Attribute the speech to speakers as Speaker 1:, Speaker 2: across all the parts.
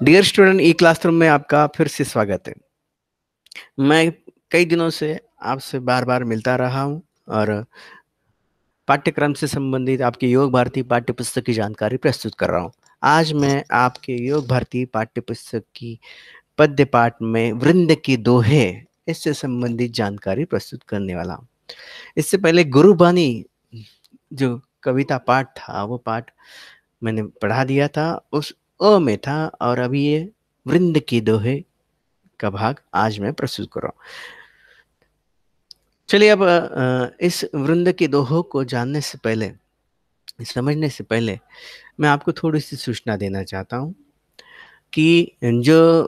Speaker 1: Dear student, ई classroom में आपका फिर से स्वागत है। मैं कई दिनों से आपसे बार बार मिलता रहा हूं और पाठ्यक्रम से संबंधित आपके योग भारती पाठ्य पुस्तक की जानकारी प्रस्तुत कर रहा हूं। आज मैं आपके योग भारती पाठ्य पुस्तक की पद्य पाठ में वृंद की दोहे इससे संबंधित जानकारी प्रस्तुत करने वाला हूं। इससे पहले गुरुबानी जो कविता पाठ था वो पाठ मैंने पढ़ा दिया था, उस में था, और अभी ये वृंद की दोहे का भाग आज मैं प्रस्तुत कर रहा हूँ। चलिए अब इस वृंद के दोहों को जानने से पहले, समझने से पहले मैं आपको थोड़ी सी सूचना देना चाहता हूँ कि जो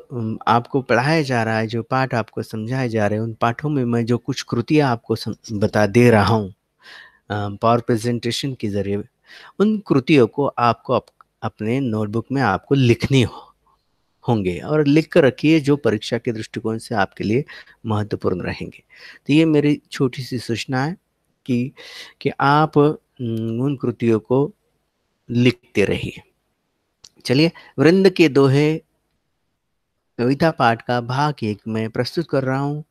Speaker 1: आपको पढ़ाया जा रहा है, जो पाठ आपको समझाए जा रहे हैं, उन पाठों में मैं जो कुछ कृतियाँ आपको बता दे रहा हूँ पावर प्रेजेंटेशन के जरिए, उन कृतियों को आपको अपने नोटबुक में आपको लिखनी होंगे और लिख कर रखिए, जो परीक्षा के दृष्टिकोण से आपके लिए महत्वपूर्ण रहेंगे। तो ये मेरी छोटी सी सूचना है कि आप उन कृतियों को लिखते रहिए। चलिए, वृंद के दोहे कविता पाठ का भाग 1 में प्रस्तुत कर रहा हूँ।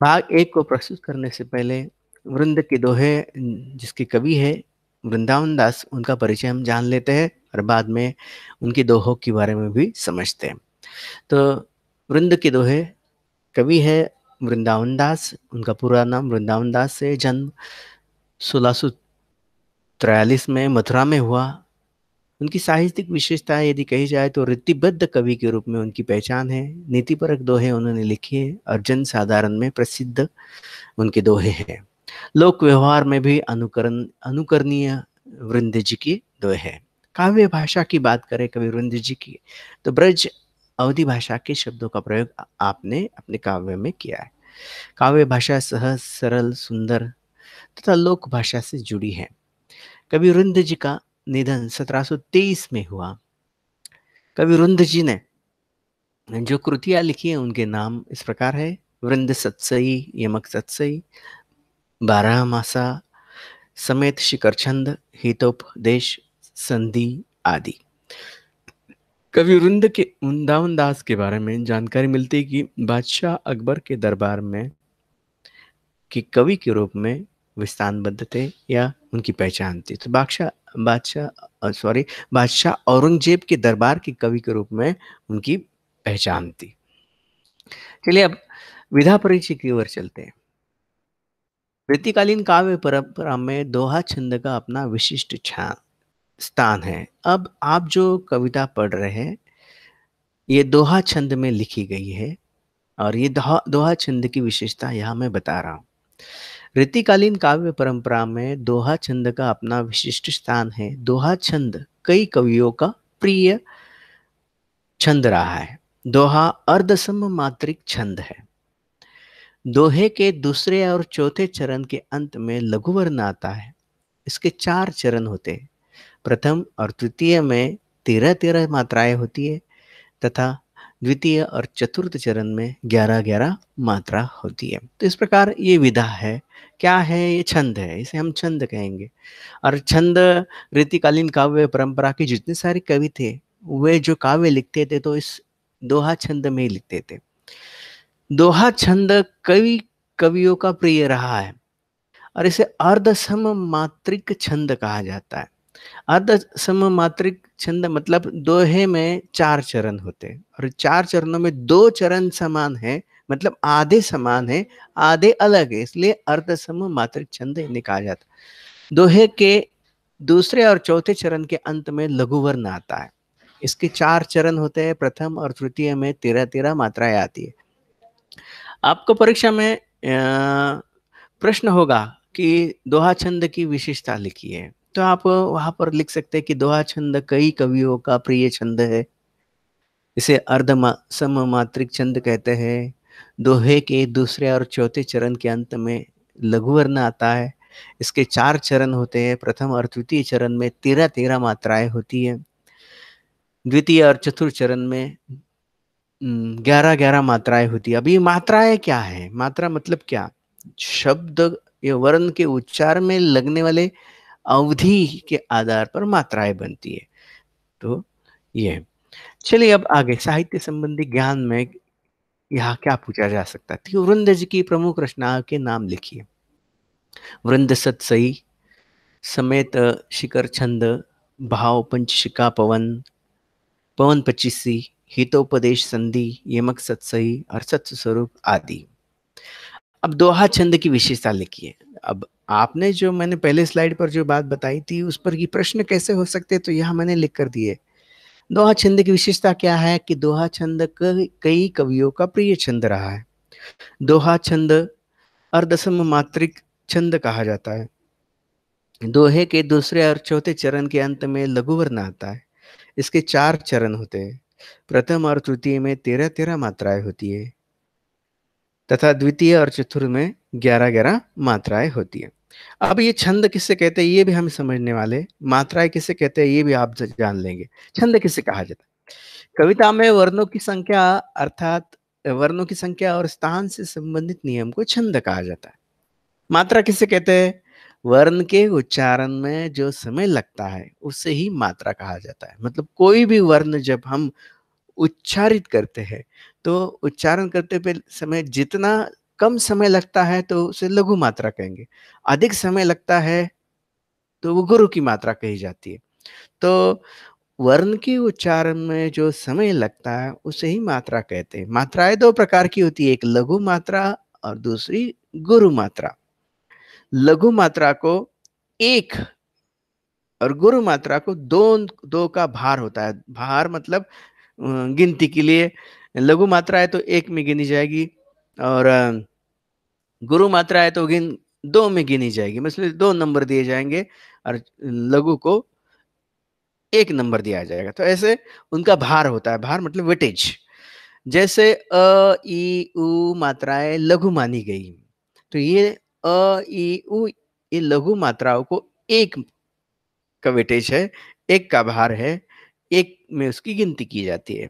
Speaker 1: भाग 1 को प्रस्तुत करने से पहले वृंद के दोहे जिसके कवि है वृंदावन दास, उनका परिचय हम जान लेते हैं और बाद में उनके दोहों के बारे में भी समझते हैं। तो वृंद के दोहे कवि है वृंदावन दास। उनका पूरा नाम वृंदावन दास है। जन्म 1643 में मथुरा में हुआ। उनकी साहित्यिक विशेषता यदि कही जाए तो रीतिबद्ध कवि के रूप में उनकी पहचान है। नीतिपरक दोहे उन्होंने लिखे हैं और जन साधारण में प्रसिद्ध उनके दोहे हैं। लोक व्यवहार में भी अनुकरणीय वृंद जी की दोहे हैं। काव्य भाषा की बात करें कवि वृंद जी की, तो ब्रज अवधि भाषा के शब्दों का प्रयोग आपने अपने काव्य में किया है। काव्य भाषा सहज, सरल, सुंदर तथा लोक भाषा से जुड़ी है। कवि वृंद जी का निधन 1723 में हुआ। कवि वृंद जी ने जो कृतियां लिखी है उनके नाम इस प्रकार है: वृंद सत्सई, यमक सत्सई, बारह मासा, समेत शिखर छंद, हितोपदेश, संधि आदि। कवि वृंद के वृंदावन दास के बारे में जानकारी मिलती है कि बादशाह अकबर के दरबार में कि कवि के रूप में विस्तानबद्ध थे या उनकी पहचान थी। तो बादशाह औरंगजेब के दरबार के कवि के रूप में उनकी पहचान थी। चलिए अब विधा परिचय की ओर चलते हैं। रीतिकालीन काव्य परंपरा में दोहा छंद का अपना विशिष्ट स्थान है। अब आप जो कविता पढ़ रहे हैं ये दोहा छंद में लिखी गई है और ये दोहा छंद की विशेषता यहाँ मैं बता रहा हूँ। रीतिकालीन काव्य परंपरा में दोहा छंद का अपना विशिष्ट स्थान है। दोहा छंद कई कवियों का प्रिय छंद रहा है। दोहा अर्धसम मात्रिक छंद है। दोहे के दूसरे और चौथे चरण के अंत में लघु वर्ण आता है। इसके 4 चरण होते हैं। प्रथम और तृतीय में 13-13 मात्राएं होती है तथा द्वितीय और चतुर्थ चरण में 11-11 मात्रा होती है। तो इस प्रकार ये विधा है। क्या है? ये छंद है, इसे हम छंद कहेंगे। और छंद रीतिकालीन काव्य परंपरा के जितने सारे कवि थे वे जो काव्य लिखते थे तो इस दोहा छंद में ही लिखते थे। दोहा छंद कई कवियों का प्रिय रहा है और इसे अर्धसम मात्रिक छंद कहा जाता है। अर्ध सममात्रिक छंद मतलब दोहे में 4 चरण होते हैं और 4 चरणों में 2 चरण समान है, मतलब आधे समान है, आधे अलग है, इसलिए अर्ध सममात्रिक छंद इन्हें कहा जाता है। दोहे के दूसरे और चौथे चरण के अंत में लघु वर्ण आता है। इसके 4 चरण होते हैं। प्रथम और तृतीय में 13-13 मात्राएं आती है। आपको परीक्षा में प्रश्न होगा कि दोहा छंद की विशेषता लिखी है, तो आप वहां पर लिख सकते हैं कि दोहा छंद कई कवियों का प्रिय छंद है। इसे सममात्रिक छंद कहते हैं। दोहे के दूसरे और चौथे चरण के अंत में लघु वर्ण आता है। इसके 4 चरण होते हैं। प्रथम और तृतीय चरण में 13-13 मात्राएं होती है। द्वितीय और चतुर्थ चरण में 11-11 मात्राएं होती है। अभी मात्राएं क्या है? मात्रा मतलब क्या? शब्द या वर्ण के उच्चार में लगने वाले अवधि के आधार पर मात्राएँ बनती है। तो ये है। चलिए अब आगे साहित्य संबंधी ज्ञान में यहाँ क्या पूछा जा सकता है? तो वृंद जी की प्रमुख रचनाओं के नाम लिखिए। वृंद सतसई, समेत शिखर छंद, भाव पंचशिखा पवन, पवन पचीसी, हितोपदेश संधि, यमक सतसई और सत्य स्वरूप आदि। अब दोहा छंद की विशेषता लिखिए। अब आपने जो मैंने पहले स्लाइड पर जो बात बताई थी उस पर ये प्रश्न कैसे हो सकते हैं, तो यहाँ मैंने लिख कर दिए। दोहा छंद की विशेषता क्या है कि दोहा छंद कई कवियों का प्रिय छंद रहा है। दोहा छंद अर्धसम मात्रिक छंद कहा जाता है। दोहे के दूसरे और चौथे चरण के अंत में लघु वर्ण आता है। इसके 4 चरण होते हैं। प्रथम और तृतीय में 13-13 मात्राएं होती है तथा द्वितीय और चतुर्थ में 11-11 मात्राएं होती है। अब ये छंद किससे कहते हैं ये भी हम समझने वाले। मात्राएं किससे कहते हैं ये भी आप जान लेंगे। छंद किससे कहा जाता है? कविता में वर्णों की संख्या अर्थात वर्णों की संख्या और स्थान से संबंधित नियम को छंद कहा जाता है। मात्रा किसे कहते हैं? वर्ण के उच्चारण में जो समय लगता है उसे ही मात्रा कहा जाता है। मतलब कोई भी वर्ण जब हम उच्चारित करते हैं तो उच्चारण करते पे समय जितना कम समय लगता है तो उसे लघु मात्रा कहेंगे। अधिक समय लगता है तो वो गुरु की मात्रा कही जाती है। तो वर्ण के उच्चारण में जो समय लगता है उसे ही मात्रा कहते हैं। मात्राएं 2 प्रकार की होती है, एक लघु मात्रा और दूसरी गुरु मात्रा। लघु मात्रा को 1 और गुरु मात्रा को 2 का भार होता है। भार मतलब गिनती के लिए लघु मात्रा है तो 1 में गिनी जाएगी और गुरु मात्रा है तो 2 में गिनी जाएगी। मतलब 2 नंबर दिए जाएंगे और लघु को 1 नंबर दिया जाएगा। तो ऐसे उनका भार होता है। भार मतलब वेटेज। जैसे अ, ई, उ मात्राएँ लघु मानी गई। तो ये अ, ई, उ ये लघु मात्राओं को 1 का वेटेज है, 1 का भार है, 1 में उसकी गिनती की जाती है।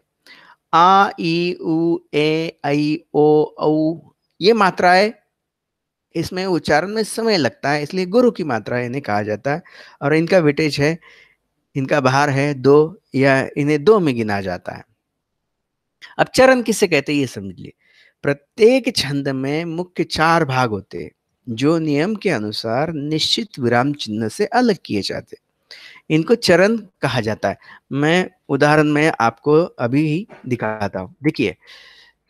Speaker 1: आ, ई, उ, ए, ऐ, ओ, औ ये मात्राएँ इसमें उच्चारण में समय लगता है इसलिए गुरु की मात्रा इन्हें कहा जाता है और इनका वेटेज है, इनका भार है 2 या इन्हें 2 में गिना जाता है। अब चरण किसे कहते हैं ये समझ लिए। प्रत्येक छंद में मुख्य 4 भाग होते हैं जो नियम के अनुसार निश्चित विराम चिन्ह से अलग किए जाते हैं। इनको चरण कहा जाता है। मैं उदाहरण में आपको अभी ही दिखाता हूँ। देखिए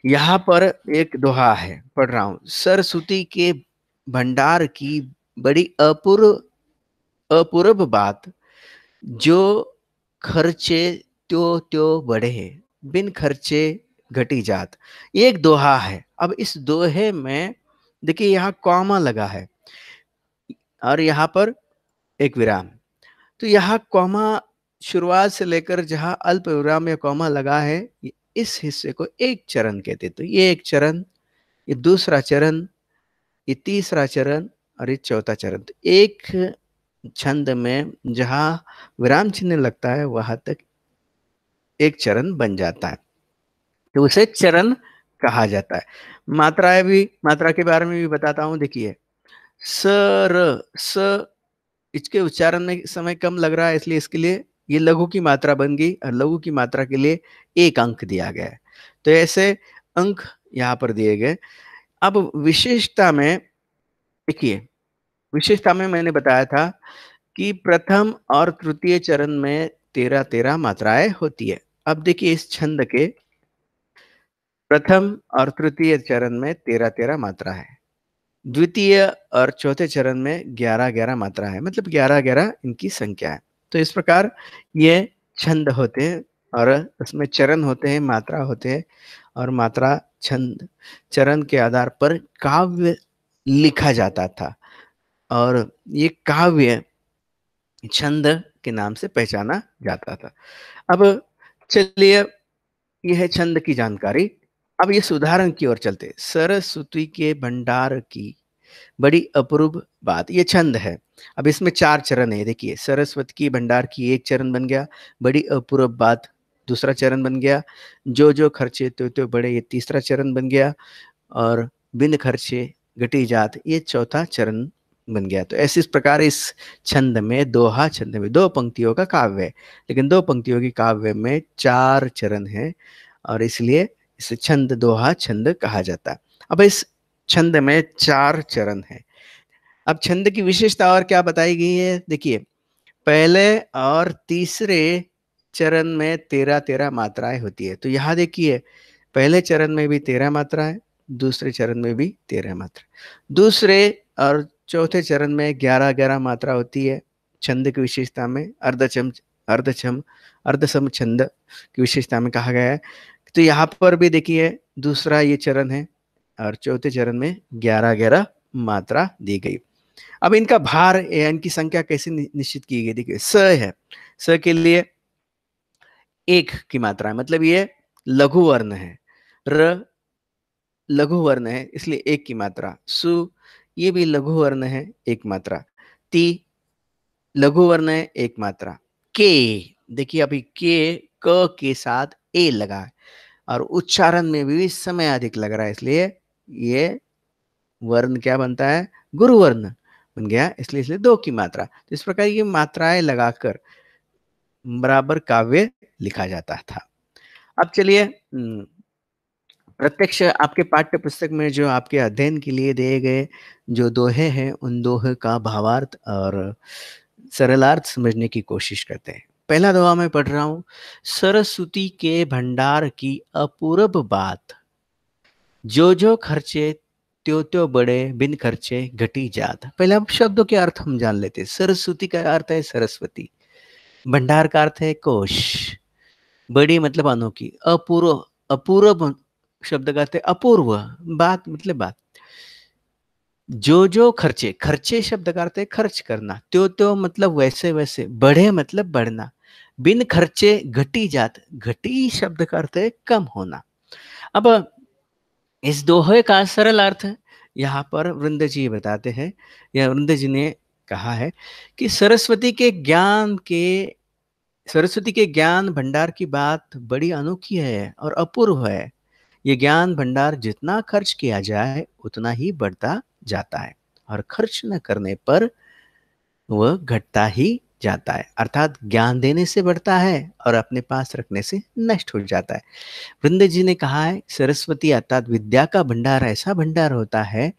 Speaker 1: यहाँ पर एक दोहा है, पढ़ रहा हूँ। सरस्वती के भंडार की बड़ी अपूर्व बात, जो खर्चे त्यों त्यों बढ़े, बिन खर्चे घटी जात। ये एक दोहा है। अब इस दोहे में देखिए यहाँ कॉमा लगा है और यहाँ पर एक विराम। तो यहाँ कॉमा शुरुआत से लेकर जहाँ अल्प विराम या कॉमा लगा है इस हिस्से को एक चरण कहते हैं। तो ये एक चरण, ये दूसरा चरण, ये तीसरा चरण और ये चौथा चरण। तो एक छंद में जहाँ विराम चिन्ह लगता है वहां तक एक चरण बन जाता है तो उसे चरण कहा जाता है। मात्राएं भी, मात्रा के बारे में भी बताता हूँ। देखिए स र स, इसके उच्चारण में समय कम लग रहा है इसलिए इसके लिए ये लघु की मात्रा बन गई और लघु की मात्रा के लिए 1 अंक दिया गया है। तो ऐसे अंक यहाँ पर दिए गए। अब विशेषता में देखिए, विशेषता में मैंने बताया था कि प्रथम और तृतीय चरण में 13-13 मात्राएं होती है। अब देखिए इस छंद के प्रथम और तृतीय चरण में 13-13 मात्रा है। द्वितीय और चौथे चरण में 11-11 मात्रा है। मतलब 11-11 इनकी संख्या है। तो इस प्रकार ये छंद होते हैं और उसमें चरण होते हैं, मात्रा होते हैं और मात्रा, छंद, चरण के आधार पर काव्य लिखा जाता था और ये काव्य छंद के नाम से पहचाना जाता था। अब चलिए यह है छंद की जानकारी। अब इस उदाहरण की ओर चलते हैं। सरस्वती के भंडार की बड़ी अपूर्व बात, ये छंद है। अब इसमें 4 चरण है। देखिए सरस्वती की भंडार की एक चरण बन गया, बड़ी अपूर्व बात दूसरा चरण बन गया, जो जो खर्चे त्यो बड़े ये तीसरा चरण बन गया और बिन खर्चे घटी जात ये चौथा चरण बन गया। तो ऐसे इस प्रकार इस छंद में, दोहा छंद में 2 पंक्तियों का काव्य है, लेकिन 2 पंक्तियों की काव्य में 4 चरण हैं और इसलिए इसे छंद दोहा छंद कहा जाता है। अब इस छंद में 4 चरण हैं। अब छंद की विशेषता और क्या बताई गई है? देखिए, पहले और तीसरे चरण में 13-13 मात्राएँ होती है। तो यहाँ देखिए, पहले चरण में भी 13 मात्रा है, दूसरे चरण में भी 13 मात्रा। दूसरे और चौथे चरण में 11-11 मात्रा होती है। छंद की विशेषता में अर्धछम अर्धसम छंद की विशेषता में कहा गया है। तो यहाँ पर भी देखिए, दूसरा ये चरण है और चौथे चरण में 11-11 मात्रा दी गई। अब इनका भार या इनकी संख्या कैसे निश्चित की गई? देखिए, स है, स के लिए 1 की मात्रा है, मतलब ये लघु वर्ण है। र लघु वर्ण है, इसलिए 1 की मात्रा। सु ये भी लघु वर्ण है, 1 मात्रा। ति लघु वर्ण है, 1 मात्रा। के देखिए, अभी क के साथ ए लगा है और उच्चारण में भी समय अधिक लग रहा है, इसलिए ये वर्ण क्या बनता है? गुरु वर्ण बन गया, इसलिए 2 की मात्रा। तो इस प्रकार ये मात्राएं लगाकर बराबर काव्य लिखा जाता था। अब चलिए, प्रत्यक्ष आपके पाठ्य पुस्तक में जो आपके अध्ययन के लिए दिए गए जो दोहे हैं, उन दोहे का भावार्थ और सरलार्थ समझने की कोशिश करते हैं। पहला दोहा मैं पढ़ रहा हूँ। सरस्वती के भंडार की अपूर्व बात, जो जो खर्चे त्यों त्यों बड़े, बिन खर्चे घटी जात। पहले अब शब्दों के अर्थ हम जान लेते हैं। सरस्वती का अर्थ है सरस्वती, भंडार का अर्थ है कोश, बड़ी मतलब अनोखी, अपूर्व अपूर्व शब्द का अर्थ है अपूर्व, बात मतलब बात। जो जो खर्चे, खर्चे शब्द का अर्थ है खर्च करना, त्यों त्यों मतलब वैसे वैसे, बढ़े मतलब बढ़ना, बिन खर्चे घटी जात, घटी शब्द का अर्थ है कम होना। अब इस दोहे का सरल अर्थ यहाँ पर वृंद जी बताते हैं, या वृंद जी ने कहा है कि सरस्वती के ज्ञान भंडार की बात बड़ी अनोखी है और अपूर्व है। ये ज्ञान भंडार जितना खर्च किया जाए उतना ही बढ़ता जाता है और खर्च न करने पर वह घटता ही जाता है, अर्थात ज्ञान देने से बढ़ता है और अपने पास रखने से नष्ट हो जाता है। वृंद जी ने कहा है, सरस्वती अर्थात विद्या का भंडार ऐसा भंडार होता है,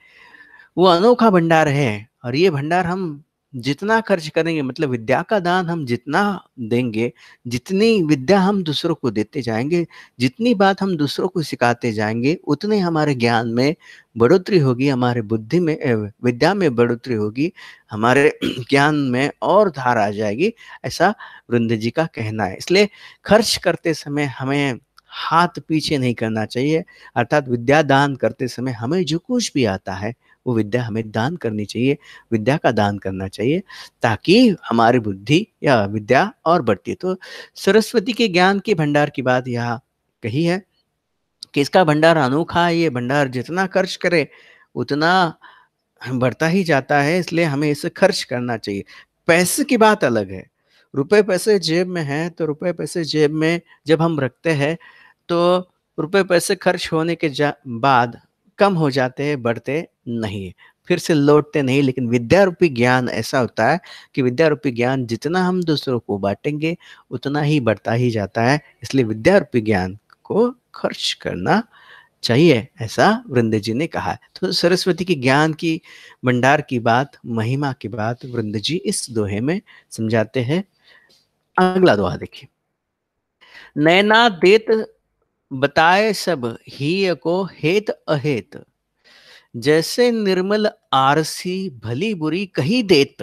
Speaker 1: वो अनोखा भंडार है और ये भंडार हम जितना खर्च करेंगे, मतलब विद्या का दान हम जितना देंगे, जितनी विद्या हम दूसरों को देते जाएंगे, जितनी बात हम दूसरों को सिखाते जाएंगे, उतने हमारे ज्ञान में बढ़ोतरी होगी, हमारे बुद्धि में विद्या में बढ़ोतरी होगी, हमारे ज्ञान में और धार आ जाएगी, ऐसा वृंद जी का कहना है। इसलिए खर्च करते समय हमें हाथ पीछे नहीं करना चाहिए, अर्थात विद्या दान करते समय हमें जो कुछ भी आता है वो विद्या हमें दान करनी चाहिए, विद्या का दान करना चाहिए, ताकि हमारी बुद्धि या विद्या और बढ़ती है। तो सरस्वती के ज्ञान के भंडार की बात यहाँ कही है कि इसका भंडार अनोखा है, ये भंडार जितना खर्च करे उतना बढ़ता ही जाता है, इसलिए हमें इसे खर्च करना चाहिए। पैसे की बात अलग है, रुपए पैसे जेब में हैं तो रुपए पैसे जेब में जब हम रखते हैं तो रुपए पैसे खर्च होने के बाद कम हो जाते हैं, बढ़ते नहीं, फिर से लौटते नहीं। लेकिन विद्या रूपी ज्ञान ऐसा होता है कि विद्या रूपी ज्ञान जितना हम दूसरों को बांटेंगे उतना ही बढ़ता ही जाता है, इसलिए विद्या रूपी ज्ञान को खर्च करना चाहिए, ऐसा वृंद जी ने कहा। तो सरस्वती की ज्ञान की भंडार की बात, महिमा की बात वृंद जी इस दोहे में समझाते हैं। अगला दोहा देखिए। नैना देत बताए सब ही को हेत अहेत, जैसे निर्मल आरसी भली बुरी कही देत।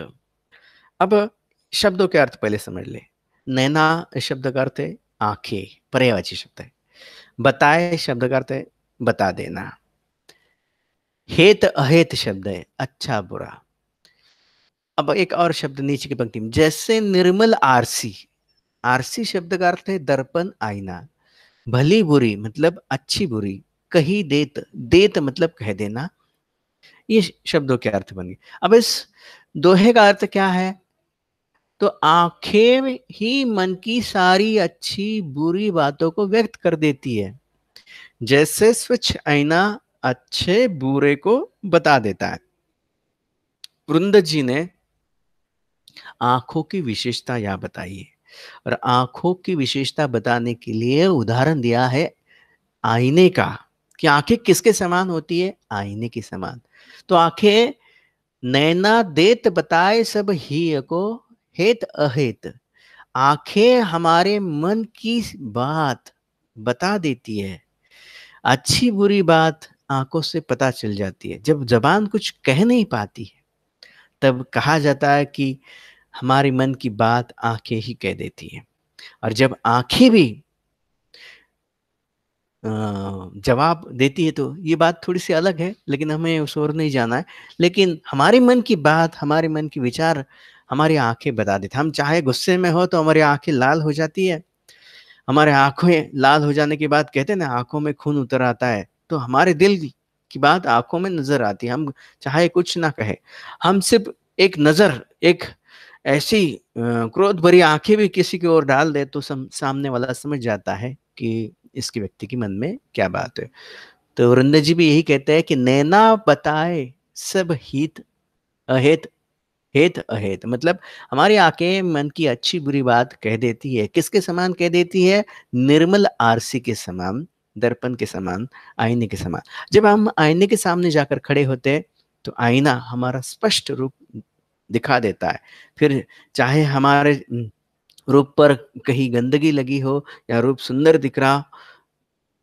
Speaker 1: अब शब्दों के अर्थ पहले समझ ले। नैना शब्द का अर्थ है आंखें, पर्यायवाची शब्द है। बताए शब्द का अर्थ है बता देना। हेत अहेत शब्द है अच्छा बुरा। अब एक और शब्द नीचे की पंक्ति में, जैसे निर्मल आरसी, आरसी शब्द का अर्थ है दर्पण आईना, भली बुरी मतलब अच्छी बुरी, कही देत, देत मतलब कह देना, ये शब्दों के अर्थ बन गए। अब इस दोहे का अर्थ क्या है? तो आंखें ही मन की सारी अच्छी बुरी बातों को व्यक्त कर देती है, जैसे स्वच्छ आईना अच्छे बुरे को बता देता है। वृंद जी ने आँखों की विशेषता यहाँ बताई है और आँखों की विशेषता बताने के लिए उदाहरण दिया है आईने का, कि आँखें किसके समान होती है? आईने के समान। तो आँखें नैना देत बताए सब ही को हेत अहेत। आँखें हमारे मन की बात बता देती है। अच्छी बुरी बात आँखों से पता चल जाती है। जब ज़बान कुछ कह नहीं पाती है, तब कहा जाता है कि हमारे मन की बात आँखें ही कह देती हैं। और जब आँखें भी जवाब देती है तो ये बात थोड़ी-सी अलग है, लेकिन हमें उस ओर नहीं जाना है। लेकिन हमारे मन की बात, हमारे मन के विचार हमारी आँखें बता देती हैं। हम चाहे गुस्से में हो तो हमारी आँखें लाल हो जाती है। हमारे आँखें लाल हो जाने के बाद कहते हैं ना आँखों में खून उतर आता है, तो हमारे दिल की बात आँखों में नज़र आती है। हम चाहे कुछ ना कहें, हम सिर्फ़ एक नज़र, एक ऐसी क्रोध भरी आँखें भी किसी की ओर डाल दें तो सामने वाला समझ जाता है कि इसके व्यक्ति के मन में क्या बात है। तो वृंदा जी भी यही कहते हैं कि नैना बताए सब हित अहित हेत अहेत, मतलब हमारी आंखें मन की अच्छी बुरी बात कह देती है। किसके समान कह देती है? निर्मल आरसी के समान, दर्पण के समान, आईने के समान। जब हम आईने के सामने जाकर खड़े होते हैं तो आईना हमारा स्पष्ट रूप दिखा देता है। फिर चाहे हमारे रूप पर कहीं गंदगी लगी हो या रूप सुंदर दिख रहा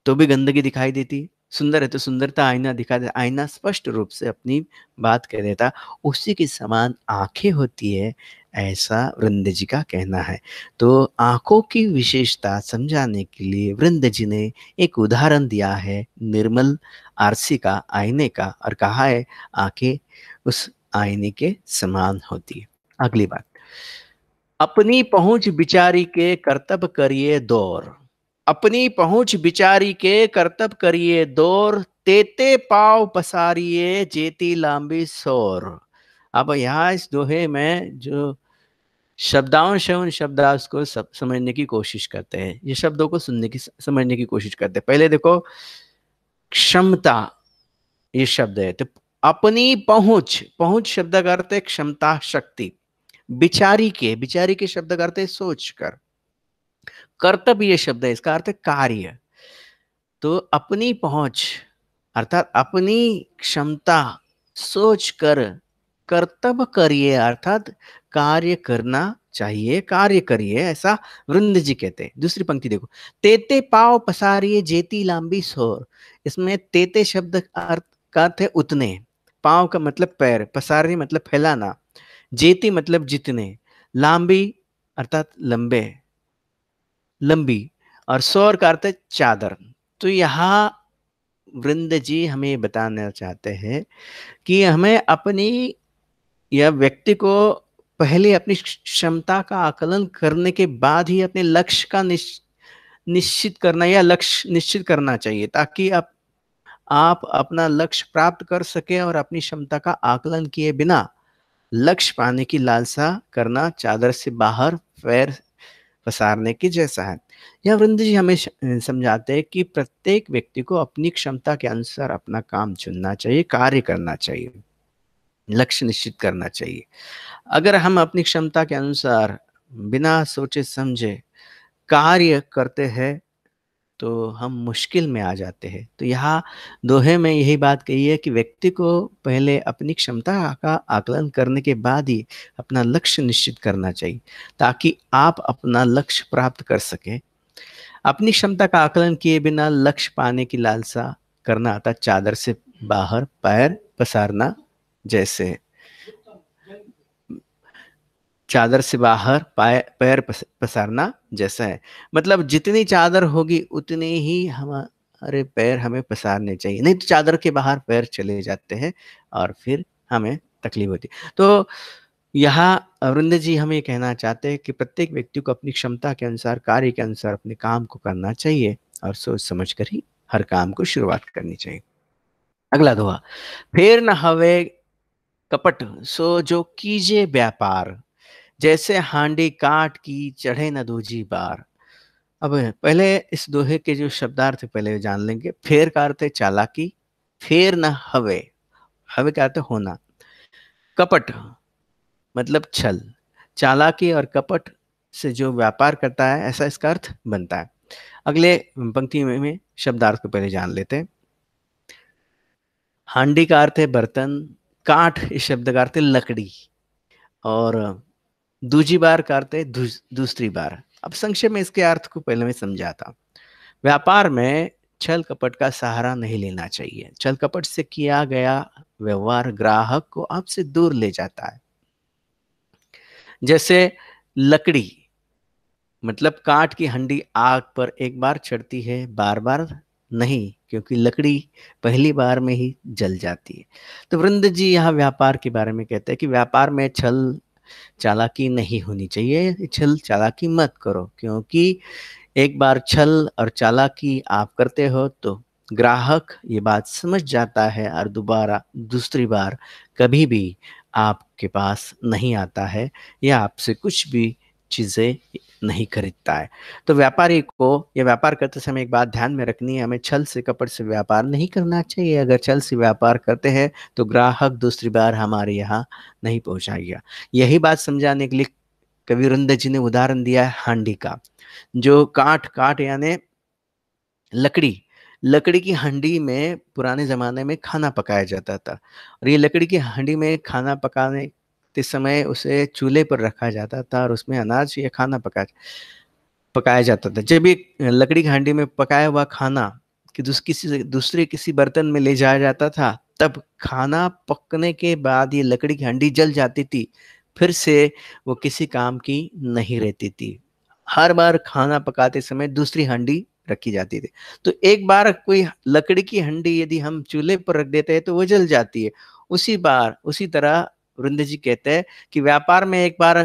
Speaker 1: तो भी गंदगी दिखाई देती। सुंदर है तो सुंदरता आईना दिखा दे, आईना स्पष्ट रूप से अपनी बात कह देता। उसी के समान आँखें होती है, ऐसा वृंद जी का कहना है। तो आँखों की विशेषता समझाने के लिए वृंद जी ने एक उदाहरण दिया है निर्मल आरसी का, आईने का, और कहा है आँखें उस आईने के समान होती है। अगली बात, अपनी पहुँच बिचारी के कर्तव्य करिए दौर। अपनी पहुँच बिचारी के कर्तव्य करिए दौर, तेते पाँव पसारिए जेती लांबी सौर। अब यहाँ इस दोहे में जो शब्दांश है उन शब्दांश को समझने की कोशिश करते हैं। ये शब्दों को सुनने की समझने की कोशिश करते हैं। पहले देखो क्षमता, ये शब्द है तो अपनी पहुँच, पहुँच शब्द का अर्थ है क्षमता, शक्ति। बिचारी के शब्द का अर्थ है सोच कर। कर्तव्य शब्द है, इसका अर्थ है कार्य। तो अपनी पहुंच अर्थात अपनी क्षमता सोच कर कर्तव्य करिए, अर्थात कार्य करना चाहिए, कार्य करिए, ऐसा वृंद जी कहते हैं। दूसरी पंक्ति देखो, तेते पाव पसारिए जेती लांबी सोर। इसमें तेते शब्द का अर्थ है उतने, पाव का मतलब पैर, पसारी मतलब फैलाना, जेती मतलब जितने, लांबी अर्थात लंबे, लंबी, और सौर का अर्थ है चादर। तो यहाँ वृंद जी हमें बताना चाहते हैं कि हमें अपनी या व्यक्ति को पहले अपनी क्षमता का आकलन करने के बाद ही अपने लक्ष्य का निश्चित करना या लक्ष्य निश्चित करना चाहिए, ताकि आप अपना लक्ष्य प्राप्त कर सके। और अपनी क्षमता का आकलन किए बिना लक्ष्य पाने की लालसा करना चादर से बाहर पैर पसारने की जैसा है। यह वृंद जी हमें समझाते हैं कि प्रत्येक व्यक्ति को अपनी क्षमता के अनुसार अपना काम चुनना चाहिए, कार्य करना चाहिए, लक्ष्य निश्चित करना चाहिए। अगर हम अपनी क्षमता के अनुसार बिना सोचे समझे कार्य करते हैं तो हम मुश्किल में आ जाते हैं। तो यहाँ दोहे में यही बात कही है कि व्यक्ति को पहले अपनी क्षमता का आकलन करने के बाद ही अपना लक्ष्य निश्चित करना चाहिए, ताकि आप अपना लक्ष्य प्राप्त कर सकें। अपनी क्षमता का आकलन किए बिना लक्ष्य पाने की लालसा करना अर्थात चादर से बाहर पैर पसारना जैसे, चादर से बाहर पैर पसारना जैसा है। मतलब जितनी चादर होगी उतने ही हमारे पैर हमें पसारने चाहिए, नहीं तो चादर के बाहर पैर चले जाते हैं और फिर हमें तकलीफ होती है। तो यहाँ अरुंद जी हमें कहना चाहते हैं कि प्रत्येक व्यक्ति को अपनी क्षमता के अनुसार, कार्य के अनुसार अपने काम को करना चाहिए और सोच समझ कर ही हर काम को शुरुआत करनी चाहिए। अगला दोहा, फेर न हवे कपट सो जो कीजे व्यापार, जैसे हांडी काट की चढ़े न दूजी बार। अब पहले इस दोहे के जो शब्दार्थ है पहले जान लेंगे। फेर का अर्थ है चालाकी, फेर न हवे, हवे का अर्थ है होना। कपट मतलब छल, चालाकी और कपट से जो व्यापार करता है, ऐसा इसका अर्थ बनता है। अगले पंक्ति में शब्दार्थ को पहले जान लेते हैं। हांडी का अर्थ है बर्तन, काठ इस शब्द का अर्थ है लकड़ी, और दूजी बार का अर्थ है दूसरी बार। अब संक्षेप में इसके अर्थ को पहले मैं समझाता। व्यापार में छल कपट का सहारा नहीं लेना चाहिए। छल कपट से किया गया व्यवहार ग्राहक को आपसे दूर ले जाता है। जैसे लकड़ी मतलब काठ की हंडी आग पर एक बार चढ़ती है, बार बार नहीं, क्योंकि लकड़ी पहली बार में ही जल जाती है। तो वृंद जी यहाँ व्यापार के बारे में कहते हैं कि व्यापार में छल चालाकी नहीं होनी चाहिए। छल चालाकी मत करो, क्योंकि एक बार छल और चालाकी आप करते हो तो ग्राहक ये बात समझ जाता है और दोबारा दूसरी बार कभी भी आपके पास नहीं आता है या आपसे कुछ भी चीज़ें नहीं खरीदता है। तो व्यापारी को या व्यापार करते समय एक बात ध्यान में रखनी है, हमें छल से कपट से व्यापार नहीं करना चाहिए। अगर छल से व्यापार करते हैं तो ग्राहक दूसरी बार हमारे यहाँ नहीं पहुँचाएगा। यही बात समझाने के लिए कवि वृंद जी ने उदाहरण दिया है हांडी का। जो काठ काठ यानी लकड़ी, लकड़ी की हांडी में पुराने ज़माने में खाना पकाया जाता था, और ये लकड़ी की हांडी में खाना पकाने के समय उसे चूल्हे पर रखा जाता था और उसमें अनाज या खाना पकाया जाता था। जब ये लकड़ी की हांडी में पकाया हुआ खाना कि दूसरे किसी बर्तन में ले जाया जाता था, तब खाना पकने के बाद ये लकड़ी की हांडी जल जाती थी, फिर से वो किसी काम की नहीं रहती थी। हर बार खाना पकाते समय दूसरी हांडी रखी जाती थी। तो एक बार कोई लकड़ी की हांडी यदि हम चूल्हे पर रख देते हैं तो वो जल जाती है। उसी तरह वृंद जी कहते हैं कि व्यापार में एक बार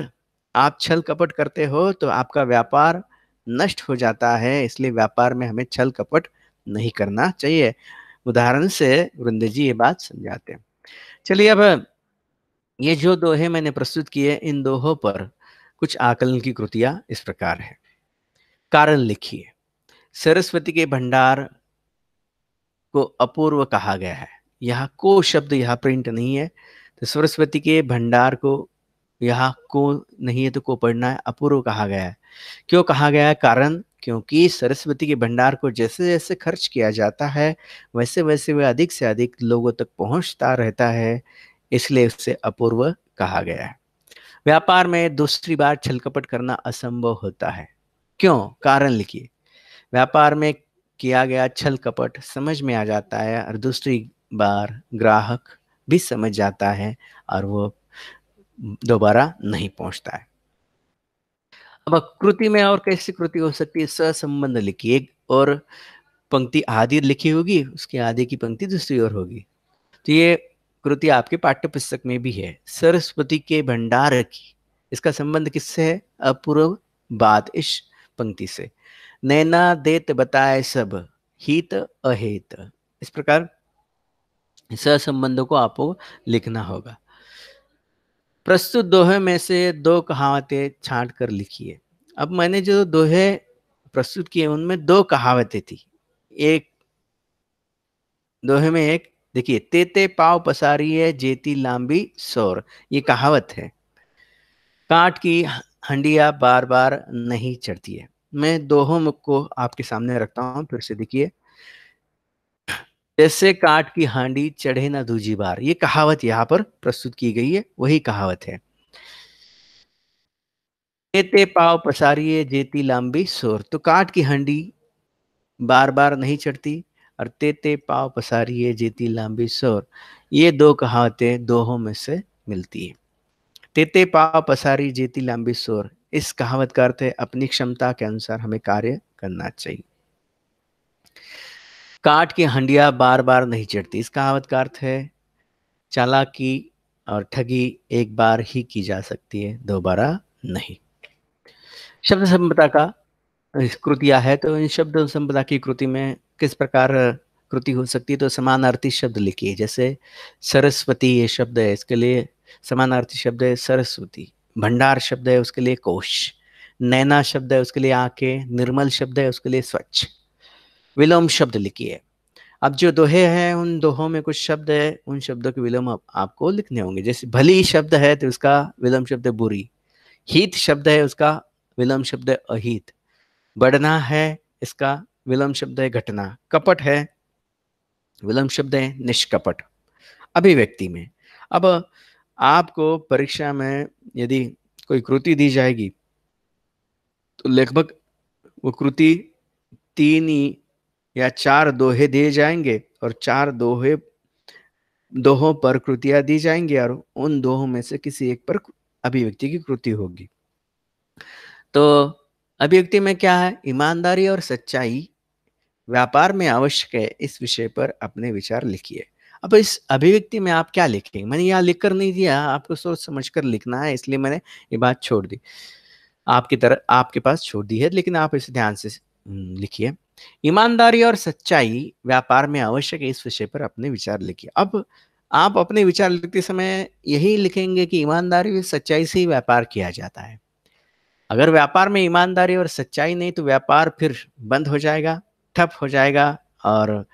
Speaker 1: आप छल कपट करते हो तो आपका व्यापार नष्ट हो जाता है, इसलिए व्यापार में हमें छल कपट नहीं करना चाहिए। उदाहरण से वृंद जी ये बात समझाते हैं। चलिए अब ये जो दोहे मैंने प्रस्तुत किए, इन दोहों पर कुछ आकलन की कृतियां इस प्रकार है। कारण लिखिए। सरस्वती के भंडार को अपूर्व कहा गया है। यहाँ को शब्द यहाँ प्रिंट नहीं है, तो सरस्वती के भंडार को यहाँ को नहीं है तो को पढ़ना है। अपूर्व कहा गया है। क्यों कहा गया है? कारण क्योंकि सरस्वती के भंडार को जैसे जैसे खर्च किया जाता है वैसे वैसे वह अधिक से अधिक लोगों तक पहुंचता रहता है, इसलिए उसे अपूर्व कहा गया है। व्यापार में दूसरी बार छलकपट करना असंभव होता है। क्यों? कारण लिखिए। व्यापार में किया गया छल कपट समझ में आ जाता है और दूसरी बार ग्राहक भी समझ जाता है और वो दोबारा नहीं पहुंचता है। अब कृति में और कैसी कृति हो सकती है? सहसंबंध लिखिए। एक और पंक्ति आधी लिखी होगी, उसके आगे की पंक्ति दूसरी ओर होगी। तो ये कृति आपके पाठ्य पुस्तक में भी है। सरस्वती के भंडार की, इसका संबंध किससे है? अपूर्व बात इस पंक्ति से। नैना देत बताए सब, हित अहित। इस प्रकार सहसंबंधों को आपको लिखना होगा। प्रस्तुत दोहे में से दो कहावतें छांट कर लिखिए। अब मैंने जो दोहे प्रस्तुत किए उनमें दो कहावतें थी। एक दोहे में एक देखिए, तेते पाव पसारिए जेती लांबी सौर, ये कहावत है। काठ की हंडिया बार बार नहीं चढ़ती है। मैं दोहों को आपके सामने रखता हूं, फिर से देखिए। जैसे काठ की हांडी चढ़े ना दूजी बार, ये कहावत यहाँ पर प्रस्तुत की गई है, वही कहावत है। तेते पाव पसारिए जेती लांबी सोर, तो काठ की हांडी बार बार नहीं चढ़ती, और तेते पाव पसारिए जेती लांबी सोर, ये दो कहावतें दोहों में से मिलती है। तेते पाव पसारी जेती लांबी सोर, इस कहावत का अर्थ है अपनी क्षमता के अनुसार हमें कार्य करना चाहिए। काठ की हंडिया बार बार नहीं चढ़ती, इस कहावत का अर्थ है चालाकी और ठगी एक बार ही की जा सकती है, दोबारा नहीं। शब्द संपदा का कृतियां है, तो इन शब्द संपदा की कृति में किस प्रकार कृति हो सकती है? तो समानार्थी शब्द लिखिए। जैसे सरस्वती ये शब्द है, इसके लिए समानार्थी शब्द है सरस्वती। भंडार शब्द है, उसके लिए कोश। नैना शब्द है, उसके लिए आंखें। निर्मल शब्द है, उसके लिए स्वच्छ। विलोम शब्द लिखिए। अब जो दोहे हैं, उन दोहों में कुछ शब्द है, उन शब्दों के विलोम आपको लिखने होंगे। जैसे भली शब्द है तो उसका विलोम शब्द है बुरी। हित शब्द है, उसका विलोम शब्द है अहित। बढ़ना है, इसका विलोम शब्द है घटना। कपट है, विलोम शब्द है निष्कपट। अभिव्यक्ति में, अब आपको परीक्षा में यदि कोई कृति दी जाएगी, तो लगभग वो कृति 3 ही या 4 दोहे दिए जाएंगे, और 4 दोहों पर कृतियां दी जाएंगी, और उन दोहों में से किसी एक पर अभिव्यक्ति की कृति होगी। तो अभिव्यक्ति में क्या है? ईमानदारी और सच्चाई व्यापार में आवश्यक है, इस विषय पर अपने विचार लिखिए। अब इस अभिव्यक्ति में आप क्या लिखेंगे? मैंने यहाँ लिख कर नहीं दिया, आपको सोच समझ कर लिखना है, इसलिए मैंने ये बात छोड़ दी, आपकी तरह आपके पास छोड़ दी है, लेकिन आप इसे ध्यान से लिखिए। ईमानदारी और सच्चाई व्यापार में आवश्यक है, इस विषय पर अपने विचार लिखिए। अब आप अपने विचार लिखते समय यही लिखेंगे कि ईमानदारी और सच्चाई से ही व्यापार किया जाता है। अगर व्यापार में ईमानदारी और सच्चाई नहीं, तो व्यापार फिर बंद हो जाएगा, ठप हो जाएगा, और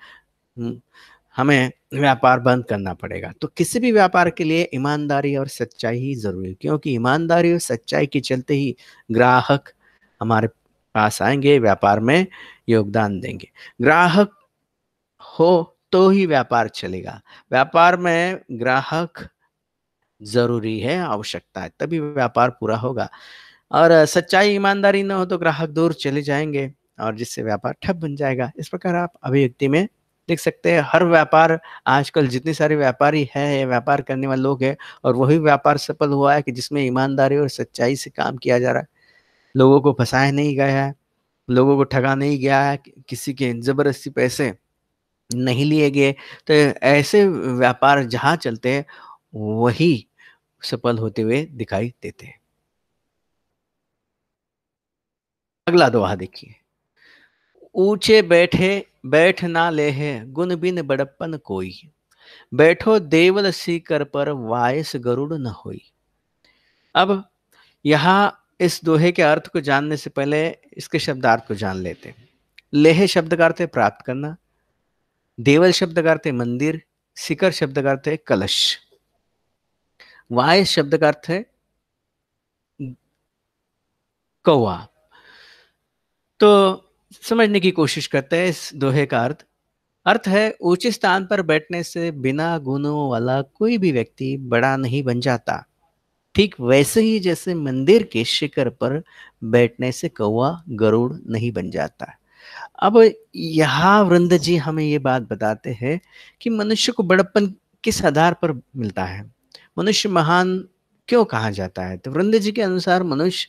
Speaker 1: हमें व्यापार बंद करना पड़ेगा। तो किसी भी व्यापार के लिए ईमानदारी और सच्चाई ही जरूरी है, क्योंकि ईमानदारी और सच्चाई के चलते ही ग्राहक हमारे पास आएंगे, व्यापार में योगदान देंगे। ग्राहक हो तो ही व्यापार चलेगा। व्यापार में ग्राहक जरूरी है, आवश्यकता है, तभी व्यापार पूरा होगा। और सच्चाई ईमानदारी न हो तो ग्राहक दूर चले जाएंगे, और जिससे व्यापार ठप बन जाएगा। इस प्रकार आप अभिव्यक्ति में देख सकते हैं। हर व्यापार, आजकल जितने सारे व्यापारी हैं, व्यापार करने वाले लोग हैं, और वही व्यापार सफल हुआ है कि जिसमें ईमानदारी और सच्चाई से काम किया जा रहा है। लोगों को फंसाया नहीं गया है, लोगों को ठगा नहीं गया है, किसी के जबरदस्ती पैसे नहीं लिए गए। तो ऐसे व्यापार जहाँ चलते हैं, वही सफल होते हुए दिखाई देते हैं। अगला दोहा देखिए। ऊंचे बैठे बैठ ना ले है, गुण बिन बड़प्पन कोई। बैठो देवल सीकर पर, वायस गरुड़ न होई। अब यहाँ इस दोहे के अर्थ को जानने से पहले इसके शब्दार्थ को जान लेते हैं। लेह शब्द का अर्थ है प्राप्त करना, देवल शब्द का अर्थ है मंदिर, शिखर शब्द का अर्थ है कलश, वायस शब्द का अर्थ है कौवा। तो समझने की कोशिश करते हैं इस दोहे का अर्थ। अर्थ है, ऊंचे स्थान पर बैठने से बिना गुणों वाला कोई भी व्यक्ति बड़ा नहीं बन जाता। ठीक वैसे ही जैसे मंदिर के शिखर पर बैठने से कौवा गरुड़ नहीं बन जाता। अब यहाँ वृंद जी हमें ये बात बताते हैं कि मनुष्य को बड़प्पन किस आधार पर मिलता है, मनुष्य महान क्यों कहा जाता है। तो वृंद जी के अनुसार मनुष्य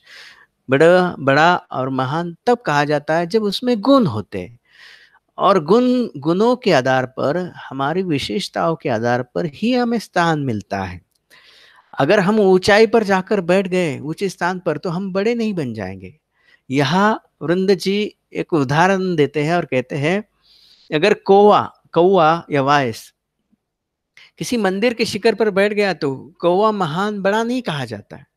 Speaker 1: बड़ा बड़ा और महान तब कहा जाता है जब उसमें गुण होते हैं, और गुणों के आधार पर, हमारी विशेषताओं के आधार पर ही हमें स्थान मिलता है। अगर हम ऊंचाई पर जाकर बैठ गए, ऊंचे स्थान पर, तो हम बड़े नहीं बन जाएंगे। यहाँ वृंद जी एक उदाहरण देते हैं और कहते हैं, अगर कौवा कौवा या वायस किसी मंदिर के शिखर पर बैठ गया, तो कौवा महान बड़ा नहीं कहा जाता है।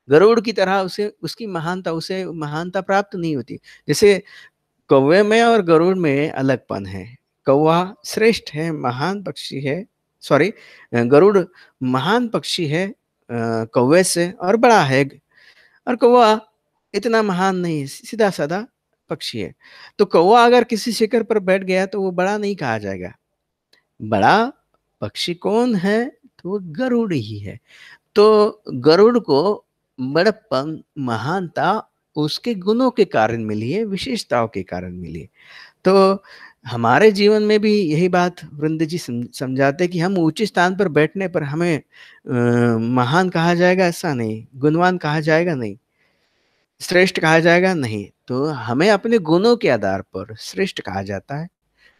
Speaker 1: गरुड़ की तरह उसे उसे महानता प्राप्त नहीं होती। जैसे कौवे में और गरुड़ में अलगपन है। कौवा श्रेष्ठ है, महान पक्षी है, सॉरी, गरुड़ महान पक्षी है कौवे से, और बड़ा है, और कौवा इतना महान नहीं, सीधा साधा पक्षी है। तो कौवा अगर किसी शिखर पर बैठ गया तो वो बड़ा नहीं कहा जाएगा। बड़ा पक्षी कौन है? तो वो गरुड़ ही है। तो गरुड़ को बड़प्पन, महानता उसके गुणों के कारण मिली है, विशेषताओं के कारण मिली है। तो हमारे जीवन में भी यही बात वृंद जी समझाते हैं कि हम ऊंचे स्थान पर बैठने पर हमें महान कहा जाएगा ऐसा नहीं, गुणवान कहा जाएगा नहीं, श्रेष्ठ कहा जाएगा नहीं। तो हमें अपने गुणों के आधार पर श्रेष्ठ कहा जाता है,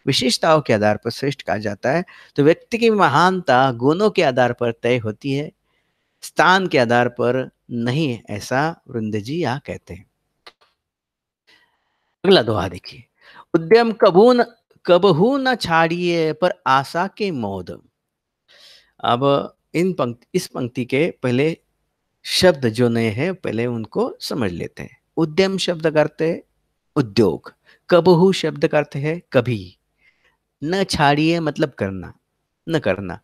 Speaker 1: विशेषताओं के आधार पर श्रेष्ठ कहा जाता है। तो व्यक्ति की महानता गुणों के आधार पर तय होती है, स्थान के आधार पर नहीं, ऐसा वृंद जी यहाँ कहते हैं। अगला दोहा देखिए। उद्यम कबहू न छाड़िए, पर आशा के मोद। अब इस पंक्ति के पहले शब्द जो नए हैं, पहले उनको समझ लेते हैं। उद्यम शब्द का अर्थ है उद्योग, कबहू शब्द का अर्थ है कभी, न छाड़िए मतलब करना, न करना।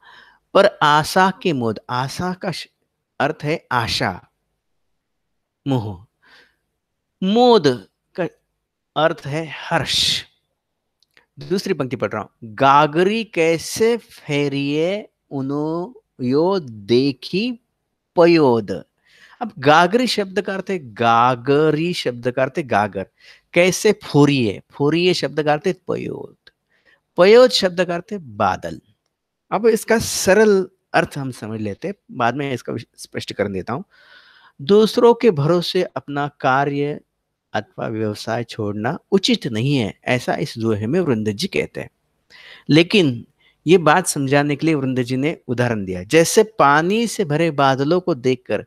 Speaker 1: पर आशा के मोद, आशा का अर्थ है आशा, मोह। मोद का अर्थ है हर्ष। दूसरी पंक्ति पढ़ रहा हूं, गागरी कैसे फेरिए उनो यो देखी पयोद। अब गागरी शब्द का अर्थ है, गागरी शब्द का अर्थ है गागर, कैसे फूरिए, फूरिए शब्द का अर्थ है पयोद, पयोद शब्द का अर्थ है बादल। अब इसका सरल अर्थ हम समझ लेते हैं, बाद में इसका स्पष्टीकरण देता हूं। दूसरों के भरोसे अपना कार्य अथवा व्यवसाय छोड़ना उचित नहीं है, ऐसा इस दोहे में वृंद जी कहते हैं। लेकिन ये बात समझाने के लिए वृंद जी ने उदाहरण दिया, जैसे पानी से भरे बादलों को देखकर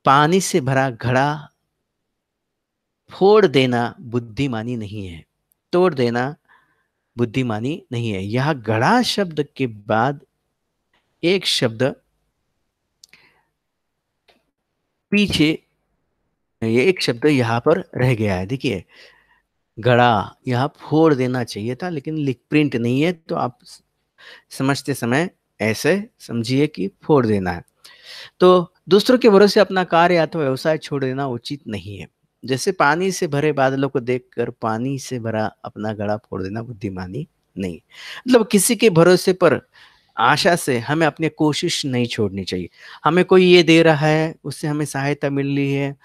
Speaker 1: पानी से भरा घड़ा फोड़ देना बुद्धिमानी नहीं है, तोड़ देना बुद्धिमानी नहीं है। यह घड़ा शब्द के बाद एक शब्द पीछे, ये एक शब्द यहां पर रह गया है, देखिए घड़ा, यहां फोड़ देना चाहिए था लेकिन लिख प्रिंट नहीं है, तो आप समझते समय ऐसे समझिए कि फोड़ देना है। तो दूसरों के भरोसे अपना कार्य अथवा व्यवसाय छोड़ देना उचित नहीं है। जैसे पानी से भरे बादलों को देखकर पानी से भरा अपना घड़ा फोड़ देना बुद्धिमानी नहीं। मतलब किसी के भरोसे पर आशा से हमें अपनी कोशिश नहीं छोड़नी चाहिए। हमें कोई ये दे रहा है, उससे हमें सहायता मिल रही है,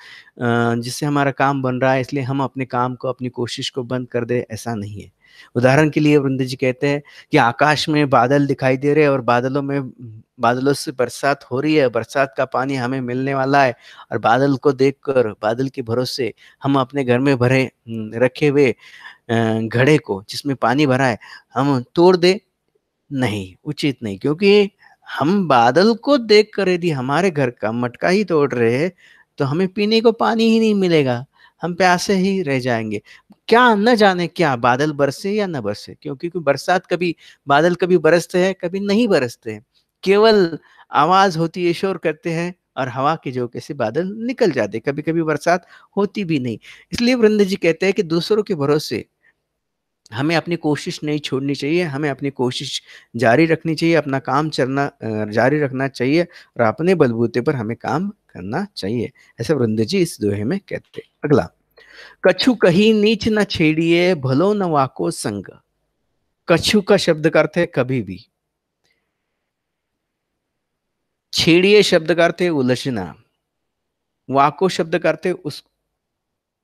Speaker 1: जिससे हमारा काम बन रहा है, इसलिए हम अपने काम को, अपनी कोशिश को बंद कर दे, ऐसा नहीं है। उदाहरण के लिए वृंद जी कहते हैं कि आकाश में बादल दिखाई दे रहे हैं और बादलों से बरसात हो रही है, बरसात का पानी हमें मिलने वाला है, और बादल को देखकर, बादल के भरोसे हम अपने घर में भरे रखे हुए घड़े को, जिसमें पानी भरा है, हम तोड़ दे, नहीं, उचित नहीं। क्योंकि हम बादल को देखकर यदि हमारे घर का मटका ही तोड़ रहे हैं, तो हमें पीने को पानी ही नहीं मिलेगा, हम प्यासे ही रह जाएंगे। क्या न जाने क्या बादल बरसे या न बरसे, क्योंकि बरसात कभी, बादल कभी बरसते हैं, कभी नहीं बरसते हैं। केवल आवाज होती है, शोर करते हैं, और हवा के झोंके से बादल निकल जाते, कभी कभी बरसात होती भी नहीं। इसलिए वृंद जी कहते हैं कि दूसरों के भरोसे हमें अपनी कोशिश नहीं छोड़नी चाहिए, हमें अपनी कोशिश जारी रखनी चाहिए, अपना काम चलना जारी रखना चाहिए, और अपने बलबूते पर हमें काम करना चाहिए, ऐसा वृंद जी इस दोहे में कहते हैं। अगला, कछु कहीं नीच न छेड़िए भलो न वाको संग। कछु का शब्द का अर्थ है कभी भी, छेड़िए शब्द का अर्थ है उलझना, वाको शब्द का अर्थ है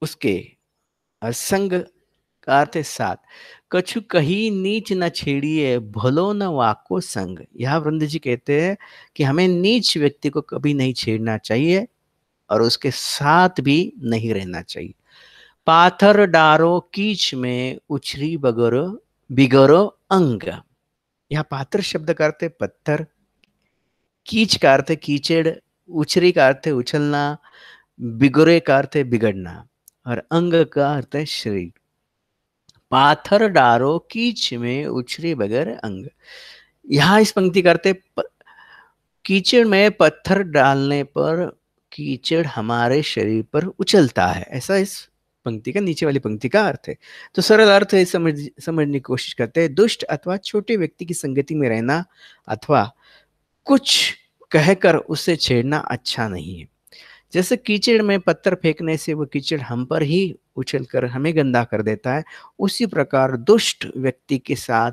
Speaker 1: उसके, और संग का अर्थ है साथ। कछु कहीं नीच न छेड़िए भलो न वाको संग। यह वृंद जी कहते हैं कि हमें नीच व्यक्ति को कभी नहीं छेड़ना चाहिए, और उसके साथ भी नहीं रहना चाहिए। पाथर डारो कीच में उछरी बगरो बिगरो अंग। यह पाथर शब्द का अर्थ है पत्थर, कीच का अर्थ है कीचड़, उछरी का अर्थ है उछलना, बिगड़े का अर्थ है बिगड़ना, और अंग का अर्थ है शरीर। पाथर डारो कीच में उछरे बगैर अंग। यहाँ इस पंक्ति करते, कीचड़ में पत्थर डालने पर कीचड़ हमारे शरीर पर उछलता है, ऐसा इस पंक्ति का, नीचे वाली पंक्ति का अर्थ है। तो सरल अर्थ है, समझने की कोशिश करते हैं। दुष्ट अथवा छोटे व्यक्ति की संगति में रहना अथवा कुछ कहकर उसे छेड़ना अच्छा नहीं है। जैसे कीचड़ में पत्थर फेंकने से वो कीचड़ हम पर ही उछलकर हमें गंदा कर देता है, उसी प्रकार दुष्ट व्यक्ति के साथ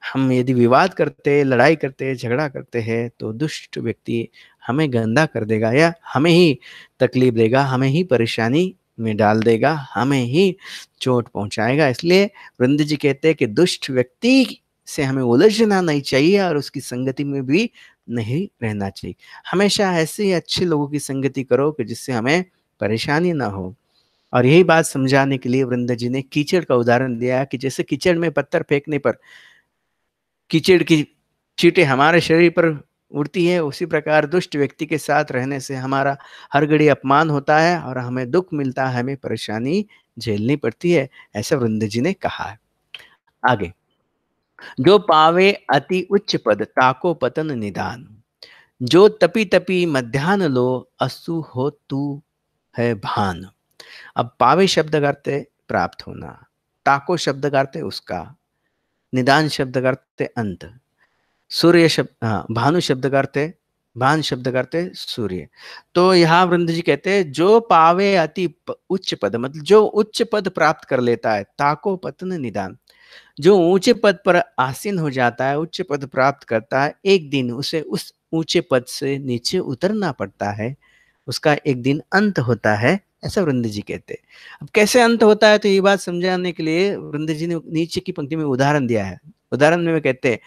Speaker 1: हम यदि विवाद करते हैं, लड़ाई करते हैं, झगड़ा करते हैं, तो दुष्ट व्यक्ति हमें गंदा कर देगा, या हमें ही तकलीफ देगा, हमें ही परेशानी में डाल देगा, हमें ही चोट पहुंचाएगा। इसलिए वृंद जी कहते हैं कि दुष्ट व्यक्ति से हमें उलझना नहीं चाहिए, और उसकी संगति में भी नहीं रहना चाहिए। हमेशा ऐसे ही अच्छे लोगों की संगति करो कि जिससे हमें परेशानी ना हो। और यही बात समझाने के लिए वृंद जी ने कीचड़ का उदाहरण दिया कि जैसे कीचड़ में पत्थर फेंकने पर कीचड़ की चींटे हमारे शरीर पर उड़ती है, उसी प्रकार दुष्ट व्यक्ति के साथ रहने से हमारा हर घड़ी अपमान होता है, और हमें दुख मिलता है, हमें परेशानी झेलनी पड़ती है, ऐसा वृंद जी ने कहा है। आगे, जो पावे अति उच्च पद ताको पतन निदान। जो तपी तपी मध्यान्ह लो असु हो तू है भान। अब पावे शब्द का अर्थ है प्राप्त होना, ताको शब्द का अर्थ है उसका, निदान शब्द का अर्थ है अंत। सूर्य शब्द, हाँ, भानु शब्द का अर्थ है, भान शब्द का अर्थ है सूर्य। तो यहाँ वृंद जी कहते हैं जो पावे उच्च पद, मतलब जो उच्च पद प्राप्त कर लेता है, ताको पतन निदान, जो ऊंचे पद पर आसीन हो जाता है, उच्च पद प्राप्त करता है, एक दिन उसे उस ऊंचे पद से नीचे उतरना पड़ता है, उसका एक दिन अंत होता है, ऐसा वृंद जी कहते हैं। अब कैसे अंत होता है, तो ये बात समझाने के लिए वृंद जी ने नीचे की पंक्ति में उदाहरण दिया है। उदाहरण में वे कहते हैं,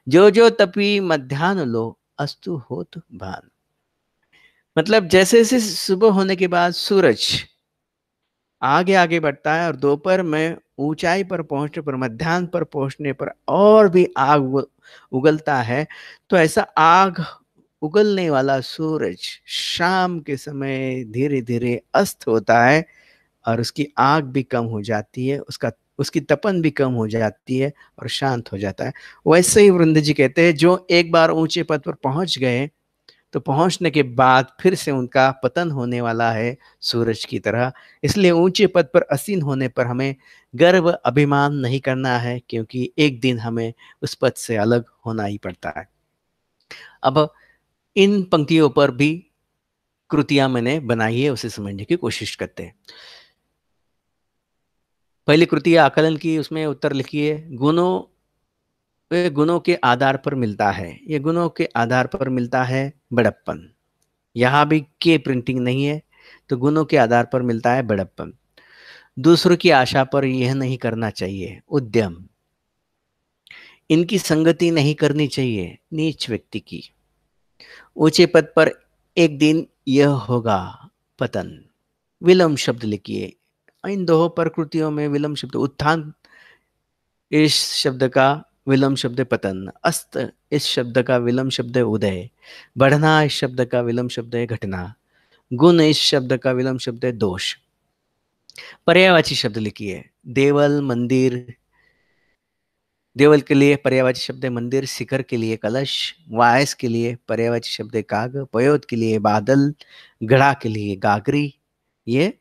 Speaker 1: जो जो तपी मध्यान्ह लो, अस्तु होत भान। मतलब जैसे जैसे सुबह होने के बाद सूरज आगे आगे बढ़ता है और दोपहर में ऊंचाई पर पहुंचने पर, मध्याह्न पर पहुंचने पर और भी आग उगलता है, तो ऐसा आग उगलने वाला सूरज शाम के समय धीरे धीरे अस्त होता है और उसकी आग भी कम हो जाती है, उसका उसकी तपन भी कम हो जाती है और शांत हो जाता है। वैसे ही वृंद जी कहते हैं, जो एक बार ऊंचे पद पर पहुंच गए, तो पहुंचने के बाद फिर से उनका पतन होने वाला है सूरज की तरह। इसलिए ऊंचे पद पर आसीन होने पर हमें गर्व अभिमान नहीं करना है, क्योंकि एक दिन हमें उस पद से अलग होना ही पड़ता है। अब इन पंक्तियों पर भी कृतियां मैंने बनाई है, उसे समझने की कोशिश करते हैं। पहली कृति है आकलन की, उसमें उत्तर लिखिए। गुणों, वे गुणों के आधार पर मिलता है, ये गुणों के आधार पर मिलता है बड़प्पन। यहाँ भी के प्रिंटिंग नहीं है, तो गुणों के आधार पर मिलता है बड़प्पन। दूसरों की आशा पर यह नहीं करना चाहिए उद्यम। इनकी संगति नहीं करनी चाहिए नीच व्यक्ति की। ऊंचे पद पर एक दिन यह होगा पतन। विलंब शब्द लिखिए। इन दो प्रकृतियों में विलंब शब्द उत्थान, इस शब्द का विलंब शब्द पतन। अस्त, इस शब्द का विलंब शब्द उदय। बढ़ना, इस शब्द का विलंब शब्द है घटना। गुण, इस शब्द का विलंब शब्द है दोष। पर्यायवाची शब्द लिखिए। देवल, मंदिर। देवल के लिए पर्यायवाची शब्द है मंदिर, शिखर के लिए कलश, वायस के लिए पर्यायवाची शब्द है काग, पयोद के लिए बादल, गड़ा के लिए गागरी। ये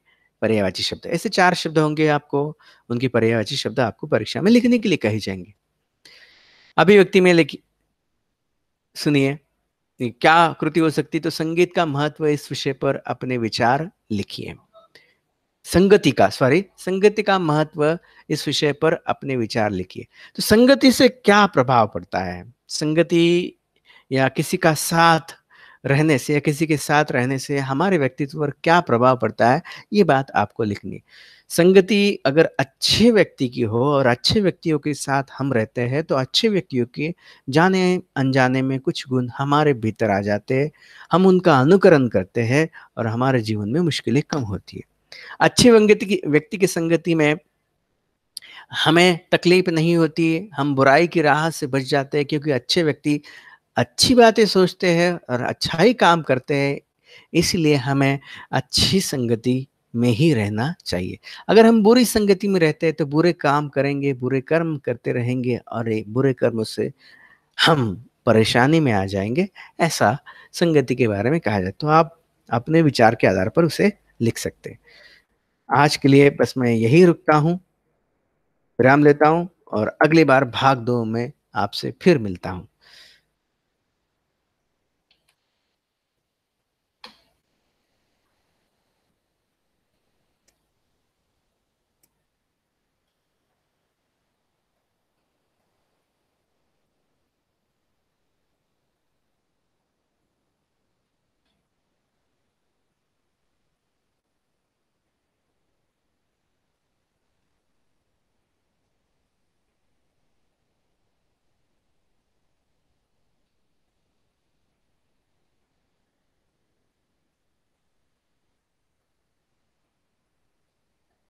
Speaker 1: पर्यायवाची शब्द, ऐसे 4 शब्द होंगे आपको, उनकी पर्यायवाची शब्द आपको परीक्षा में लिखने के लिए कहे जाएंगे। अभिव्यक्ति में लिखिए, सुनिए क्या कृति हो सकती, तो संगीत का महत्व, इस विषय पर अपने विचार लिखिए। संगति का महत्व, इस विषय पर अपने विचार लिखिए। तो संगति से क्या प्रभाव पड़ता है, संगति या किसी का साथ रहने से, या किसी के साथ रहने से हमारे व्यक्तित्व पर क्या प्रभाव पड़ता है, ये बात आपको लिखनी। संगति अगर अच्छे व्यक्ति की हो और अच्छे व्यक्तियों के साथ हम रहते हैं, तो अच्छे व्यक्तियों के जाने अनजाने में कुछ गुण हमारे भीतर आ जाते हैं, हम उनका अनुकरण करते हैं और हमारे जीवन में मुश्किलें कम होती है। अच्छे व्यक्ति की संगति में हमें तकलीफ नहीं होती, हम बुराई की राह से बच जाते हैं, क्योंकि अच्छे व्यक्ति अच्छी बातें सोचते हैं और अच्छा ही काम करते हैं। इसलिए हमें अच्छी संगति में ही रहना चाहिए। अगर हम बुरी संगति में रहते हैं, तो बुरे काम करेंगे, बुरे कर्म करते रहेंगे और ये बुरे कर्मों से हम परेशानी में आ जाएंगे। ऐसा संगति के बारे में कहा जाए, तो आप अपने विचार के आधार पर उसे लिख सकते हैं। आज के लिए बस मैं यही रुकता हूँ, विराम लेता हूँ और अगली बार भाग 2 में आपसे फिर मिलता हूँ।